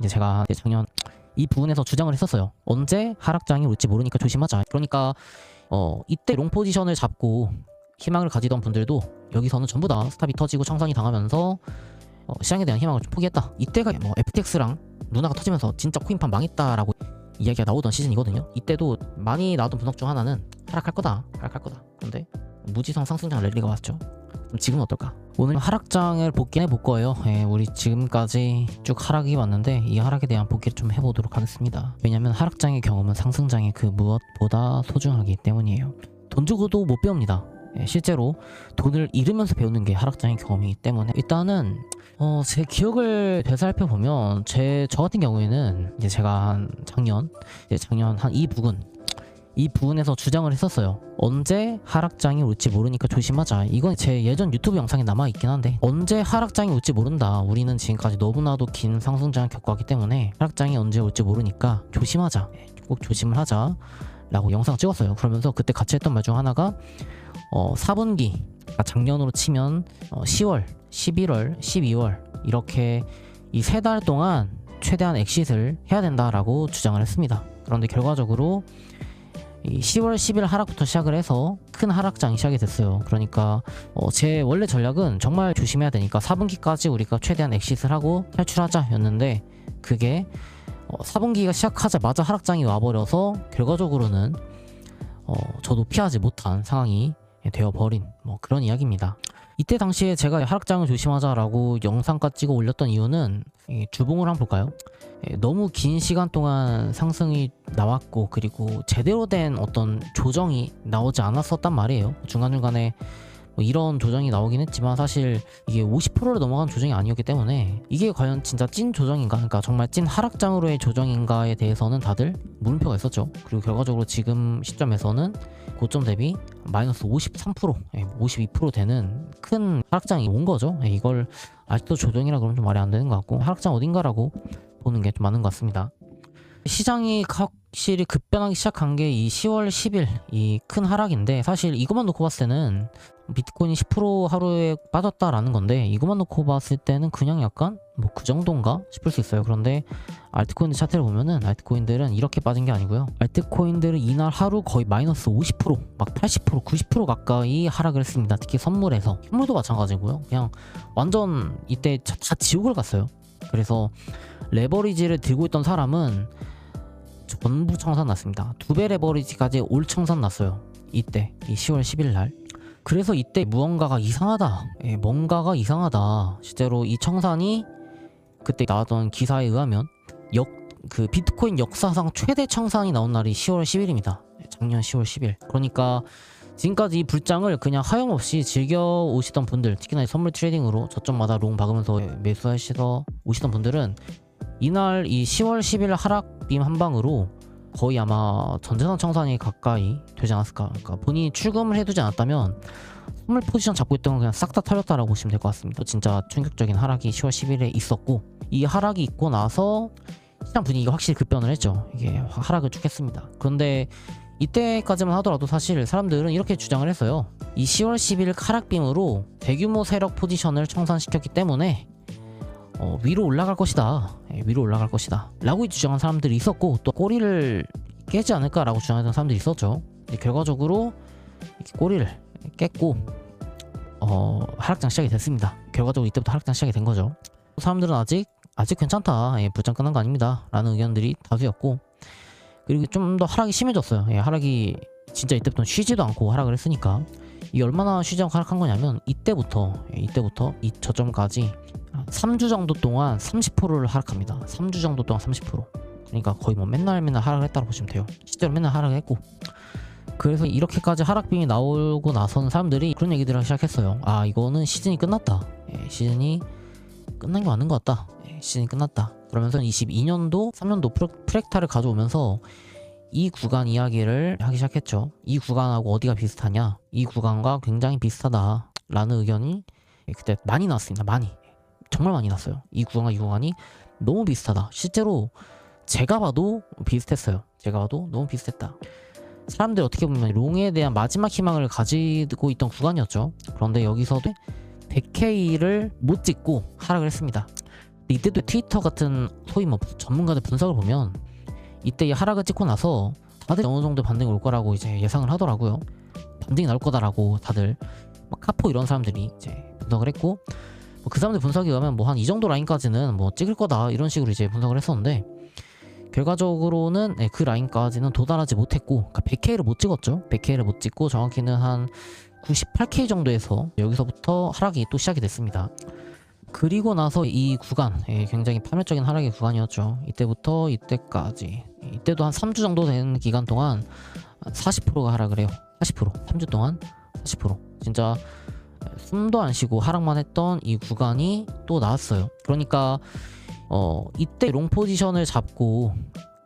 이제 제가 작년 이 부분에서 주장을 했었어요. 언제 하락장이 올지 모르니까 조심하자. 그러니까 이때 롱 포지션을 잡고 희망을 가지던 분들도 여기서는 전부 다 스탑이 터지고 청산이 당하면서 시장에 대한 희망을 좀 포기했다. 이때가 뭐 FTX랑 루나가 터지면서 진짜 코인판 망했다라고 이야기가 나오던 시즌이거든요. 이때도 많이 나왔던 분석 중 하나는 하락할 거다. 근데 무지성 상승장 랠리가 왔죠. 그럼 지금은 어떨까? 오늘 하락장을 복귀해 볼 거예요. 우리 지금까지 쭉 하락이 왔는데 이 하락에 대한 복귀를 좀 해보도록 하겠습니다. 왜냐면 하락장의 경험은 상승장의 그 무엇보다 소중하기 때문이에요. 돈 주고도 못 배웁니다. 실제로 돈을 잃으면서 배우는 게 하락장의 경험이기 때문에 일단은 제 기억을 되살펴보면 저 같은 경우에는 이제 제가 한 작년 한 이 부분에서 주장을 했었어요. 언제 하락장이 올지 모르니까 조심하자. 이건 제 예전 유튜브 영상에 남아있긴 한데 언제 하락장이 올지 모른다. 우리는 지금까지 너무나도 긴 상승장을 겪어왔기 때문에 하락장이 언제 올지 모르니까 조심하자. 꼭 조심을 하자 라고 영상 찍었어요. 그러면서 그때 같이 했던 말 중 하나가 4분기 작년으로 치면 10월, 11월, 12월 이렇게 이 3달 동안 최대한 엑싯을 해야 된다라고 주장을 했습니다. 그런데 결과적으로 이 10월 10일 하락부터 시작을 해서 큰 하락장이 시작이 됐어요. 그러니까 제 원래 전략은 정말 조심해야 되니까 4분기까지 우리가 최대한 엑싯을 하고 탈출하자 였는데 그게 4분기가 시작하자마자 하락장이 와버려서 결과적으로는 저도 피하지 못한 상황이 되어버린 뭐 그런 이야기입니다. 이때 당시에 제가 하락장을 조심하자라고 영상까지 찍어 올렸던 이유는 주봉을 한번 볼까요? 너무 긴 시간 동안 상승이 나왔고 그리고 제대로 된 어떤 조정이 나오지 않았었단 말이에요. 중간중간에 뭐 이런 조정이 나오긴 했지만 사실 이게 50%를 넘어간 조정이 아니었기 때문에 이게 과연 진짜 찐 조정인가, 그러니까 정말 찐 하락장으로의 조정인가에 대해서는 다들 물음표가 있었죠. 그리고 결과적으로 지금 시점에서는 고점 대비 마이너스 53%, 52% 되는 큰 하락장이 온 거죠. 이걸 아직도 조정이라 그러면 좀 말이 안 되는 것 같고 하락장 어딘가라고 보는 게 좀 많은 것 같습니다. 시장이 확실히 급변하기 시작한 게 이 10월 10일 이 큰 하락인데 사실 이것만 놓고 봤을 때는 비트코인이 10% 하루에 빠졌다라는 건데 이것만 놓고 봤을 때는 그냥 약간 뭐 그 정도인가 싶을 수 있어요. 그런데 알트코인들 차트를 보면은 알트코인들은 이렇게 빠진 게 아니고요. 알트코인들은 이날 하루 거의 마이너스 50%, 막 80%, 90% 가까이 하락을 했습니다. 특히 선물에서. 현물도 마찬가지고요. 그냥 완전 이때 다 지옥을 갔어요. 그래서 레버리지를 들고 있던 사람은 전부 청산 났습니다. 2배 레버리지까지 올 청산 났어요. 이때 이 10월 10일 날. 그래서 이때 무언가가 이상하다. 뭔가가 이상하다. 실제로 이 청산이 그때 나왔던 기사에 의하면 그 비트코인 역사상 최대 청산이 나온 날이 10월 10일입니다. 작년 10월 10일. 그러니까 지금까지 이 불장을 그냥 하염없이 즐겨 오시던 분들, 특히나 선물 트레이딩으로 저점마다 롱 박으면서 매수하시러 오시던 분들은 이날 이 10월 10일 하락빔 한 방으로 거의 아마 전재산 청산이 가까이 되지 않았을까. 그러니까 본인이 출금을 해두지 않았다면 선물 포지션 잡고 있던 건 그냥 싹 다 털렸다라고 보시면 될 것 같습니다. 진짜 충격적인 하락이 10월 10일에 있었고 이 하락이 있고 나서 시장 분위기가 확실히 급변을 했죠. 이게 하락을 쭉 했습니다. 그런데 이때까지만 하더라도 사실 사람들은 이렇게 주장을 했어요. 이 10월 10일 하락빔으로 대규모 세력 포지션을 청산시켰기 때문에 위로 올라갈 것이다. 위로 올라갈 것이다. 라고 주장한 사람들이 있었고 또 꼬리를 깨지 않을까라고 주장했던 사람들이 있었죠. 결과적으로 이렇게 꼬리를 깼고 하락장 시작이 됐습니다. 결과적으로 이때부터 하락장 시작이 된 거죠. 사람들은 아직 괜찮다. 불장 끝난 거 아닙니다. 라는 의견들이 다수였고 그리고 좀 더 하락이 심해졌어요. 하락이 진짜 이때부터 쉬지도 않고 하락을 했으니까 이게 얼마나 쉬지 않고 하락한 거냐면 이때부터 이 저점까지 3주 정도 동안 30%를 하락합니다. 3주 정도 동안 30%. 그러니까 거의 뭐 맨날 하락을 했다고 보시면 돼요. 실제로 맨날 하락을 했고 그래서 이렇게까지 하락빔이 나오고 나서는 사람들이 그런 얘기들을 하기 시작했어요. 아 이거는 시즌이 끝났다. 시즌이 끝난 게 맞는 것 같다. 시즌이 끝났다. 그러면서 22년도 3년도 프랙탈을 가져오면서 이 구간 이야기를 하기 시작했죠. 이 구간하고 어디가 비슷하냐, 이 구간과 굉장히 비슷하다 라는 의견이 그때 많이 나왔습니다. 정말 많이 났어요. 이 구간과 이 구간이 너무 비슷하다. 실제로 제가 봐도 비슷했어요. 제가 봐도 너무 비슷했다. 사람들이 어떻게 보면 롱에 대한 마지막 희망을 가지고 있던 구간이었죠. 그런데 여기서도 100K를 못 찍고 하락을 했습니다. 이때도 트위터 같은 소위 뭐 전문가들 분석을 보면 이때 이 하락을 찍고 나서 다들 어느 정도 반등이 올 거라고 이제 예상을 하더라고요. 반등이 나올 거다라고 다들 막 카포 이런 사람들이 이제 분석을 했고, 그 사람들 분석에 의하면 뭐 한 이 정도 라인까지는 뭐 찍을 거다 이런 식으로 이제 분석을 했었는데, 결과적으로는 그 라인까지는 도달하지 못했고, 그러니까 100K를 못 찍었죠. 100K를 못 찍고 정확히는 한 98K 정도에서 여기서부터 하락이 또 시작이 됐습니다. 그리고 나서 이 구간, 굉장히 파멸적인 하락의 구간이었죠. 이때부터 이때까지, 이때도 한 3주 정도 된 기간 동안 40%가 하락을 해요. 40%, 3주 동안 40%. 진짜 숨도 안 쉬고 하락만 했던 이 구간이 또 나왔어요. 그러니까 이때 롱 포지션을 잡고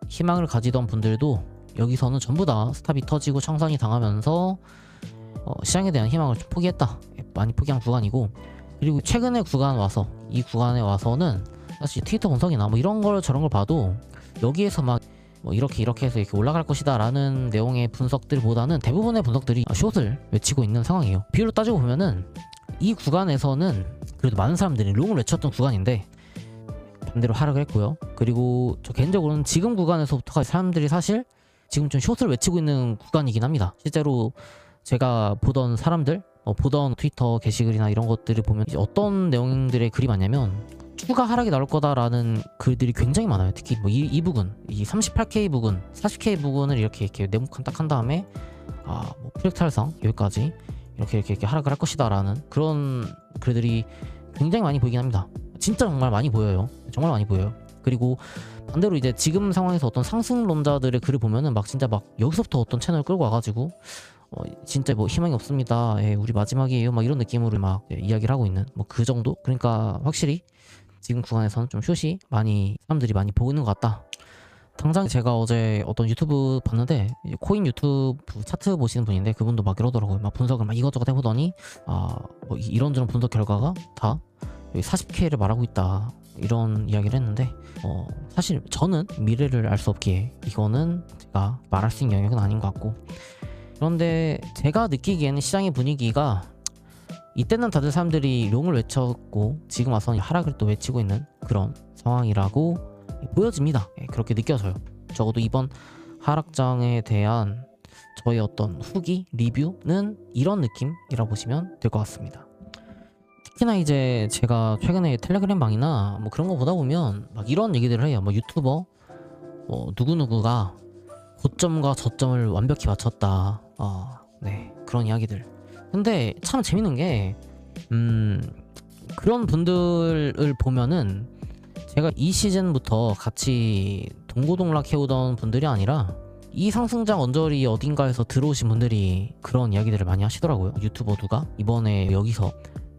희망을 가지던 분들도 여기서는 전부 다 스탑이 터지고 청산이 당하면서 시장에 대한 희망을 좀 포기했다. 많이 포기한 구간이고, 그리고 최근에 구간 와서 이 구간에 와서는 사실 트위터 분석이나 뭐 이런 걸 저런 걸 봐도 여기에서 막 뭐 이렇게 해서 이렇게 올라갈 것이다 라는 내용의 분석들보다는 대부분의 분석들이 숏을 외치고 있는 상황이에요. 비율로 따지고 보면은 이 구간에서는 그래도 많은 사람들이 롱을 외쳤던 구간인데 반대로 하락을 했고요. 그리고 저 개인적으로는 지금 구간에서부터가 사람들이 사실 지금 좀 숏을 외치고 있는 구간이긴 합니다. 실제로 제가 보던 사람들, 보던 트위터 게시글이나 이런 것들을 보면 이제 어떤 내용들의 글이 많냐면 추가 하락이 나올 거다라는 글들이 굉장히 많아요. 특히 뭐 이 부분, 이 38K 부분, 40K 부분을 이렇게 네모칸 딱 한 다음에 뭐 프랙탈상 여기까지 이렇게 하락을 할 것이다라는 그런 글들이 굉장히 많이 보이긴 합니다. 진짜 정말 많이 보여요. 정말 많이 보여요. 그리고 반대로 이제 지금 상황에서 어떤 상승론자들의 글을 보면은 막 진짜 막 여기서부터 어떤 채널을 끌고 와가지고 진짜 뭐 희망이 없습니다. 우리 마지막이에요. 막 이런 느낌으로 막 이야기를 하고 있는 뭐 그 정도? 그러니까 확실히 지금 구간에서는 좀 숏이 사람들이 많이 보고 있는 것 같다. 당장 제가 어제 어떤 유튜브 봤는데 코인 유튜브 차트 보시는 분인데 그분도 막 이러더라고요. 막 분석을 막 이것저것 해보더니 뭐 이런저런 분석 결과가 다 40K를 말하고 있다 이런 이야기를 했는데 사실 저는 미래를 알 수 없기에 이거는 제가 말할 수 있는 영역은 아닌 것 같고, 그런데 제가 느끼기에는 시장의 분위기가 이때는 다들 사람들이 롱을 외쳤고 지금 와서는 하락을 또 외치고 있는 그런 상황이라고 보여집니다. 그렇게 느껴져요. 적어도 이번 하락장에 대한 저의 어떤 후기, 리뷰는 이런 느낌이라고 보시면 될 것 같습니다. 특히나 이제 제가 최근에 텔레그램 방이나 뭐 그런 거 보다 보면 막 이런 얘기들을 해요. 뭐 유튜버 누구누구가 고점과 저점을 완벽히 맞췄다. 네, 그런 이야기들. 근데 참 재밌는 게 그런 분들을 보면은 제가 이 시즌부터 같이 동고동락 해오던 분들이 아니라 이 상승장 언저리 어딘가에서 들어오신 분들이 그런 이야기들을 많이 하시더라고요. 유튜버 누가 이번에 여기서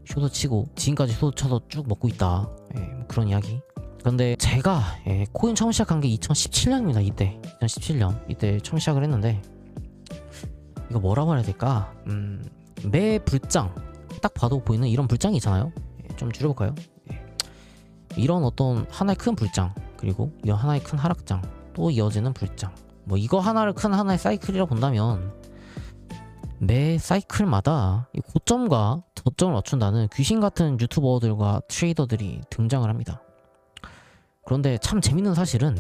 숏을 치고 지금까지 숏 쳐서 쭉 먹고 있다. 뭐 그런 이야기. 그런데 제가 코인 처음 시작한 게 2017년입니다. 이때 2017년 이때 처음 시작을 했는데 이거 뭐라고 해야 될까? 매 불장 딱 봐도 보이는 이런 불장이 있잖아요. 좀 줄여볼까요? 이런 어떤 하나의 큰 불장, 그리고 이런 하나의 큰 하락장, 또 이어지는 불장, 뭐 이거 하나를 큰 하나의 사이클이라 본다면 매 사이클마다 이 고점과 저점을 맞춘다는 귀신 같은 유튜버들과 트레이더들이 등장을 합니다. 그런데 참 재밌는 사실은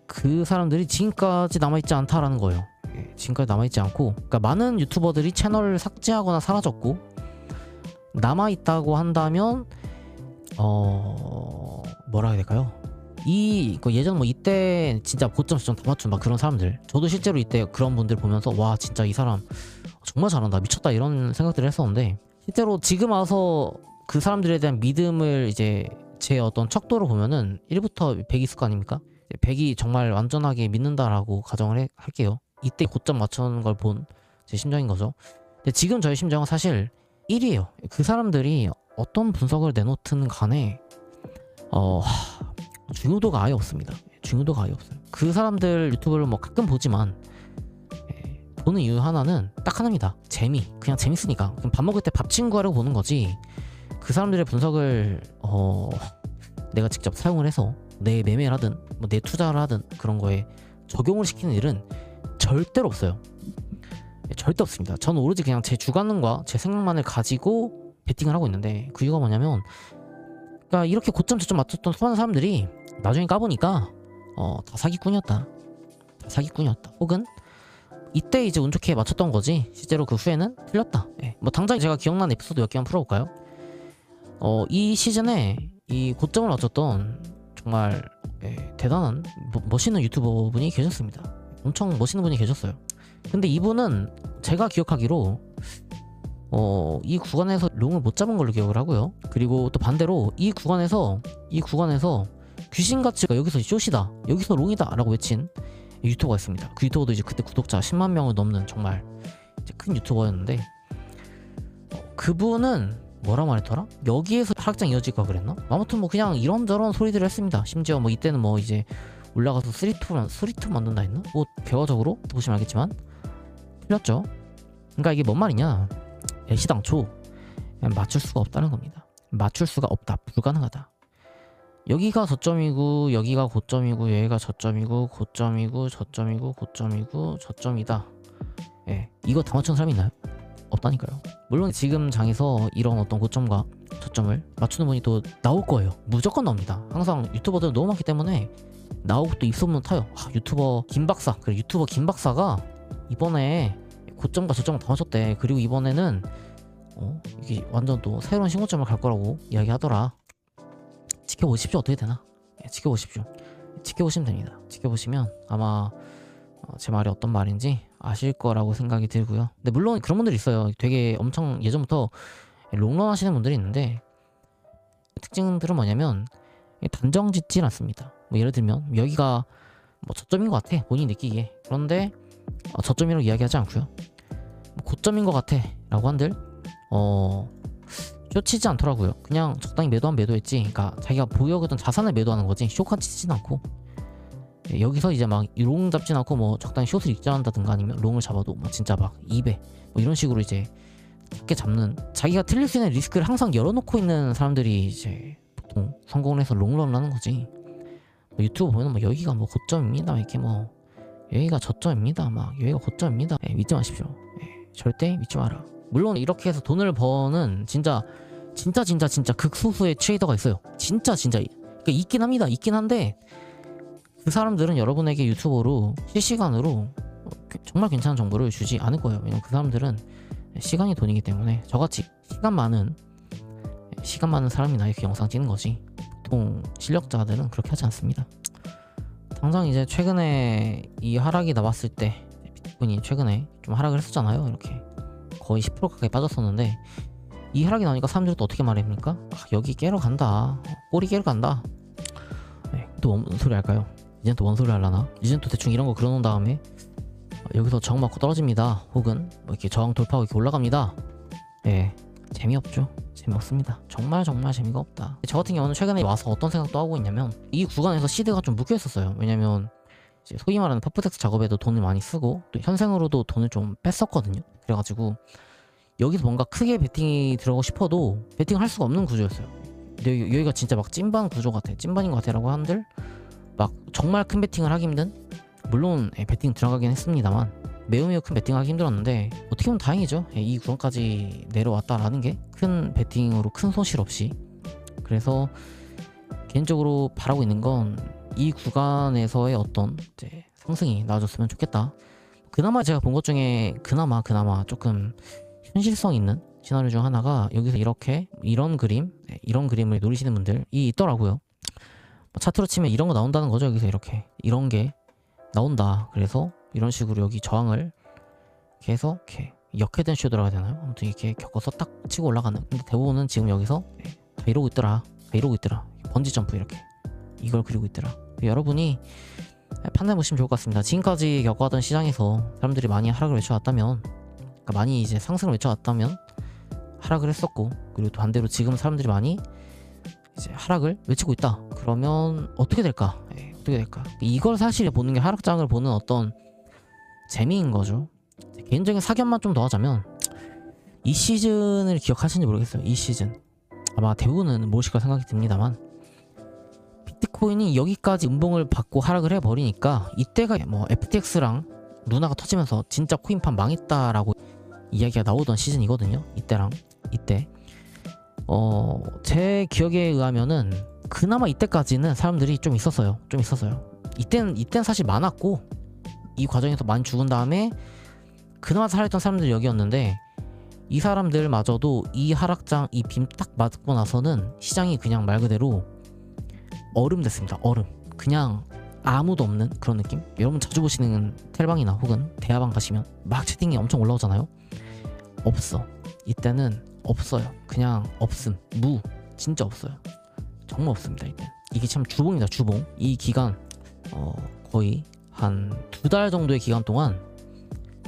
그 사람들이 지금까지 남아있지 않다라는 거예요. 지금까지 남아있지 않고, 그러니까 많은 유튜버들이 채널을 삭제하거나 사라졌고, 남아있다고 한다면 뭐라 해야 될까요? 예전 뭐 이때 진짜 고점 수점 다 맞춘 막 그런 사람들, 저도 실제로 이때 그런 분들 보면서 와 진짜 이 사람 정말 잘한다, 미쳤다 이런 생각들을 했었는데, 실제로 지금 와서 그 사람들에 대한 믿음을 이제 제 어떤 척도로 보면은 1부터 100이 있을 거 아닙니까? 100이 정말 완전하게 믿는다라고 가정을 할게요. 이때 고점 맞추는 걸 본 제 심정인 거죠. 근데 지금 저의 심정은 사실 1이에요. 그 사람들이 어떤 분석을 내놓든 간에 중요도가 아예 없습니다. 중요도가 아예 없어요. 그 사람들 유튜브를 뭐 가끔 보지만 보는 이유 하나는 딱 하나입니다. 재미. 그냥 재밌으니까. 그냥 밥 먹을 때 밥 친구 하려고 보는 거지, 그 사람들의 분석을 내가 직접 사용을 해서 내 매매를 하든 뭐 내 투자를 하든 그런 거에 적용을 시키는 일은 절대로 없어요. 절대 없습니다. 저는 오로지 그냥 제 주관과 제 생각만을 가지고 베팅을 하고 있는데, 그 이유가 뭐냐면 그러니까 이렇게 고점 저점 맞췄던 수많은 사람들이 나중에 까보니까 다 사기꾼이었다. 다 사기꾼이었다. 혹은 이때 이제 운 좋게 맞췄던 거지 실제로 그 후에는 틀렸다. 예. 뭐 당장 제가 기억나는 에피소드 몇 개만 풀어볼까요? 이 시즌에 이 고점을 맞췄던 정말 대단한 멋있는 유튜버 분이 계셨습니다. 엄청 멋있는 분이 계셨어요. 근데 이분은 제가 기억하기로 이 구간에서 롱을 못 잡은 걸로 기억을 하고요. 그리고 또 반대로 이 구간에서 귀신같이 여기서 숏이다, 여기서 롱이다 라고 외친 유튜버가 있습니다. 그 유튜버도 이제 그때 구독자 10만 명을 넘는 정말 이제 큰 유튜버였는데 그분은 뭐라고 말했더라? 여기에서 하락장 이어질까 그랬나? 아무튼 뭐 그냥 이런저런 소리들을 했습니다. 심지어 뭐 이때는 뭐 이제 올라가서 3-2 만든다 했나? 뭐 결과적으로 보시면 알겠지만 틀렸죠. 그러니까 이게 뭔 말이냐, 애시당초 맞출 수가 없다는 겁니다. 맞출 수가 없다, 불가능하다. 여기가 저점이고 여기가 고점이고 여기가 저점이고 고점이고 저점이고 고점이고 저점이다. 예, 이거 다 맞춘 사람이 있나요? 없다니까요. 물론 지금 장에서 이런 어떤 고점과 저점을 맞추는 분이 또 나올 거예요. 무조건 나옵니다. 항상 유튜버들은 너무 많기 때문에 나오고 또 입소문 타요. 유튜버 김박사, 그래 유튜버 김박사가 이번에 고점과 저점을 다 맞췄대. 그리고 이번에는 이게 완전 또 새로운 신고점을 갈 거라고 이야기하더라. 지켜보십시오. 어떻게 되나? 지켜보십시오. 지켜보시면 됩니다. 지켜보시면 아마 제 말이 어떤 말인지 아실 거라고 생각이 들고요. 근데 물론 그런 분들이 있어요. 되게 엄청 예전부터 롱런 하시는 분들이 있는데 특징들은 뭐냐면 단정 짓진 않습니다. 뭐 예를 들면 여기가 뭐 저점인 것 같아, 본인이 느끼기에. 그런데 저점이라고 이야기하지 않고요. 뭐 고점인 것 같아 라고 한들 쇼치지 않더라고요. 그냥 적당히 매도했지. 그러니까 자기가 보유하던 자산을 매도하는 거지 쇼카 치진 않고, 여기서 이제 막 롱 잡진 않고 뭐 적당히 숏을 익절한다든가 아니면 롱을 잡아도 뭐 진짜 막 2배 뭐 이런 식으로 이제 쉽게 잡는, 자기가 틀릴 수 있는 리스크를 항상 열어놓고 있는 사람들이 이제 보통 성공을 해서 롱런을 하는 거지. 뭐 유튜브 보면 뭐 여기가 뭐 고점입니다, 이렇게 뭐 여기가 저점입니다, 막 여기가 고점입니다, 믿지 마십시오. 절대 믿지 마라. 물론 이렇게 해서 돈을 버는 진짜 극소수의 트레이더가 있어요. 진짜 그러니까 있긴 합니다. 있긴 한데 그 사람들은 여러분에게 유튜버로 실시간으로 정말 괜찮은 정보를 주지 않을 거예요. 왜냐면 그 사람들은 시간이 돈이기 때문에 저같이 시간 많은 사람이나 이렇게 영상 찍는 거지, 보통 실력자들은 그렇게 하지 않습니다. 당장 이제 최근에 이 하락이 나왔을 때 비트코인이 최근에 좀 하락을 했었잖아요. 이렇게 거의 10% 가까이 빠졌었는데 이 하락이 나오니까 사람들이 또 어떻게 말합니까? 여기 깨러 간다, 꼬리 깨러 간다. 또 뭔 소리 할까요? 이젠 또 뭔 소리 하려나? 이젠 또 대충 이런 거 그려놓은 다음에 여기서 저항 맞고 떨어집니다, 혹은 뭐 이렇게 저항 돌파하고 이렇게 올라갑니다. 재미없죠. 재미없습니다. 정말 재미가 없다. 저 같은 경우는 최근에 와서 어떤 생각도 하고 있냐면 이 구간에서 시드가 좀 묶여 있었어요. 왜냐면 이제 소위 말하는 퍼프텍스 작업에도 돈을 많이 쓰고 또 현생으로도 돈을 좀 뺐었거든요. 그래가지고 여기서 뭔가 크게 베팅이 들어가고 싶어도 베팅을 할 수가 없는 구조였어요. 근데 여기가 진짜 막 찐반 구조 같아, 찐반인 것 같아 라고 한들 막 정말 큰 베팅을 하기 힘든, 물론 베팅 들어가긴 했습니다만 매우 큰 베팅을 하기 힘들었는데 어떻게 보면 다행이죠. 이 구간까지 내려왔다라는 게 큰 베팅으로 큰 손실 없이. 그래서 개인적으로 바라고 있는 건 이 구간에서의 어떤 이제 상승이 나와줬으면 좋겠다. 그나마 제가 본 것 중에 그나마 조금 현실성 있는 시나리오 중 하나가 여기서 이런 그림을 노리시는 분들이 있더라고요. 차트로 치면 이런 거 나온다는 거죠. 여기서 이런 게 나온다. 그래서 이런 식으로 여기 저항을 계속 이렇게 역회된 슈더라고 해야 되나요? 아무튼 이렇게 겪어서 딱 치고 올라가는. 근데 대부분은 지금 여기서 다 이러고 있더라. 번지 점프 이걸 그리고 있더라. 여러분이 판단해보시면 좋을 것 같습니다. 지금까지 겪어왔던 시장에서 사람들이 많이 하락을 외쳐왔다면, 그러니까 많이 이제 상승을 외쳐왔다면 하락을 했었고, 그리고 또 반대로 지금 사람들이 많이 이제 하락을 외치고 있다. 그러면 어떻게 될까? 어떻게 될까? 이걸 사실 보는 게 하락장을 보는 어떤 재미인 거죠. 개인적인 사견만 좀 더 하자면 이 시즌을 기억하시는지 모르겠어요. 이 시즌 아마 대부분은 모르실 거 생각이 듭니다만 비트코인이 여기까지 음봉을 받고 하락을 해버리니까 이때가 뭐 FTX랑 루나가 터지면서 진짜 코인판 망했다라고 이야기가 나오던 시즌이거든요. 이때 제 기억에 의하면은 그나마 이때까지는 사람들이 좀 있었어요. 이땐 사실 많았고 이 과정에서 많이 죽은 다음에 그나마 살아있던 사람들이 여기였는데 이 사람들마저도 이 하락장 이 빔 딱 맞고 나서는 시장이 그냥 말 그대로 얼음 됐습니다. 얼음. 그냥 아무도 없는 그런 느낌? 여러분 자주 보시는 텔방이나 혹은 대화방 가시면 막 채팅이 엄청 올라오잖아요. 없어. 이때는 없어요. 그냥 없음. 진짜 없어요. 정말 없습니다. 이게 참 주봉이다. 주봉. 이 기간 거의 한 2달 정도의 기간 동안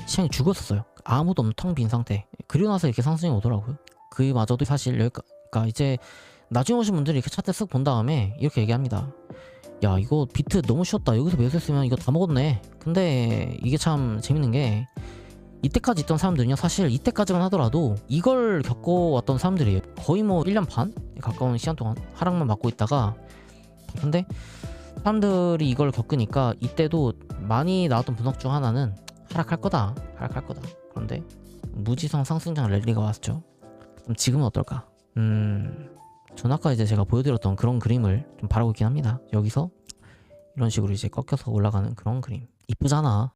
시장이 죽었었어요. 아무도 없는 텅 빈 상태. 그리고 나서 이렇게 상승이 오더라고요. 그마저도 사실 그러니까 이제 나중에 오신 분들이 이렇게 차트 쓱 본 다음에 이렇게 얘기합니다. 야, 이거 비트 너무 쉬웠다. 여기서 매수했으면 이거 다 먹었네. 근데 이게 참 재밌는 게 이때까지 있던 사람들은요, 사실 이때까지만 하더라도 이걸 겪어왔던 사람들이에요. 거의 뭐 1년 반 가까운 시간 동안 하락만 맞고 있다가, 근데 사람들이 이걸 겪으니까 이때도 많이 나왔던 분석 중 하나는 하락할 거다. 그런데 무지성 상승장 랠리가 왔죠. 그럼 지금은 어떨까? 전 아까 이제 제가 보여드렸던 그런 그림을 좀 바라고 있긴 합니다. 여기서 이런 식으로 이제 꺾여서 올라가는 그런 그림. 이쁘잖아.